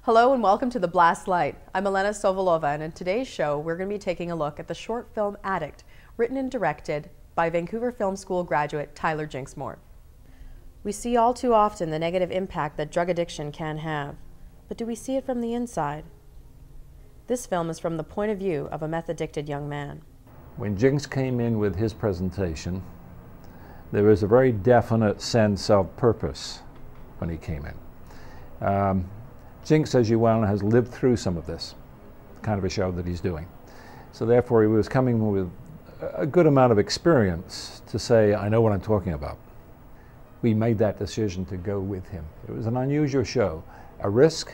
Hello and welcome to The Blast Light. I'm Elena Sovolova, and in today's show we're going to be taking a look at the short film Addict, written and directed by Vancouver Film School graduate Tyler Jinksmore. We see all too often the negative impact that drug addiction can have, but do we see it from the inside? This film is from the point of view of a meth-addicted young man. When Jinx came in with his presentation, there was a very definite sense of purpose when he came in. Jinx, as you well know, has lived through some of this kind of a show that he's doing. So therefore he was coming with a good amount of experience to say, I know what I'm talking about. We made that decision to go with him. It was an unusual show, a risk,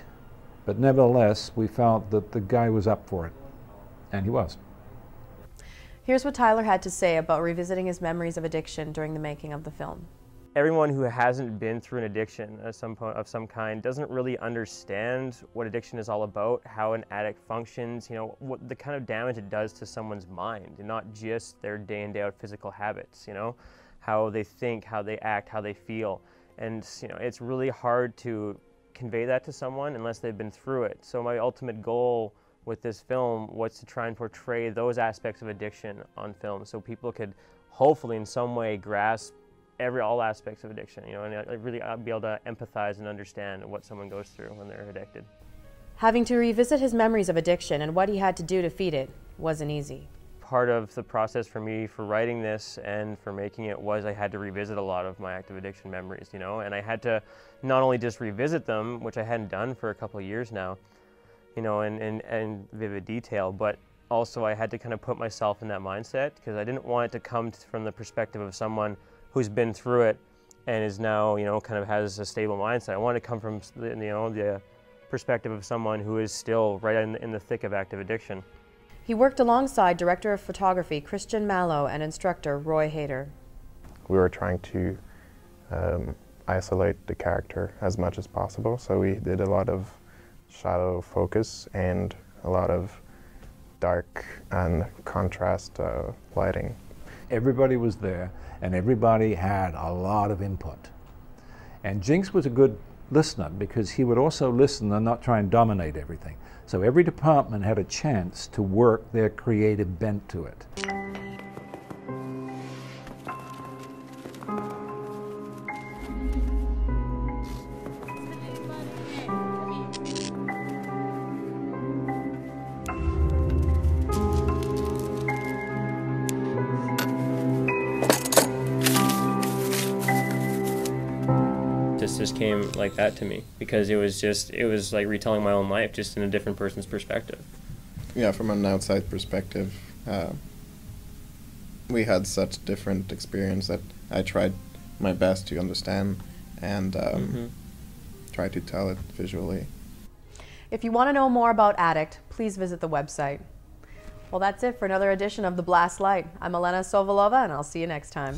but nevertheless we felt that the guy was up for it, and he was. Here's what Tyler had to say about revisiting his memories of addiction during the making of the film. Everyone who hasn't been through an addiction of some kind doesn't really understand what addiction is all about, how an addict functions, what the kind of damage it does to someone's mind, and not just their day in, day out physical habits, how they think, how they act, how they feel. And it's really hard to convey that to someone unless they've been through it. So my ultimate goal with this film was to try and portray those aspects of addiction on film so people could hopefully in some way grasp all aspects of addiction, and really be able to empathize and understand what someone goes through when they're addicted. Having to revisit his memories of addiction and what he had to do to feed it wasn't easy. Part of the process for me for writing this and for making it was I had to revisit a lot of my active addiction memories, and I had to not only just revisit them, which I hadn't done for a couple of years now, in vivid detail, but also I had to kind of put myself in that mindset because I didn't want it to come from the perspective of someone who's been through it and is now, kind of has a stable mindset. I want to come from, the perspective of someone who is still right in the thick of active addiction. He worked alongside director of photography Christian Mallow and instructor Roy Hayter. We were trying to isolate the character as much as possible, so we did a lot of shadow focus and a lot of dark and contrast lighting. Everybody was there, and everybody had a lot of input. And Jinx was a good listener because he would also listen and not try and dominate everything. So every department had a chance to work their creative bent to it. Just came like that to me because it was like retelling my own life just in a different person's perspective. Yeah, from an outside perspective, we had such different experience that I tried my best to understand and try to tell it visually. If you want to know more about Addict, please visit the website. Well, that's it for another edition of The Blast Light. I'm Elena Sovolova, and I'll see you next time.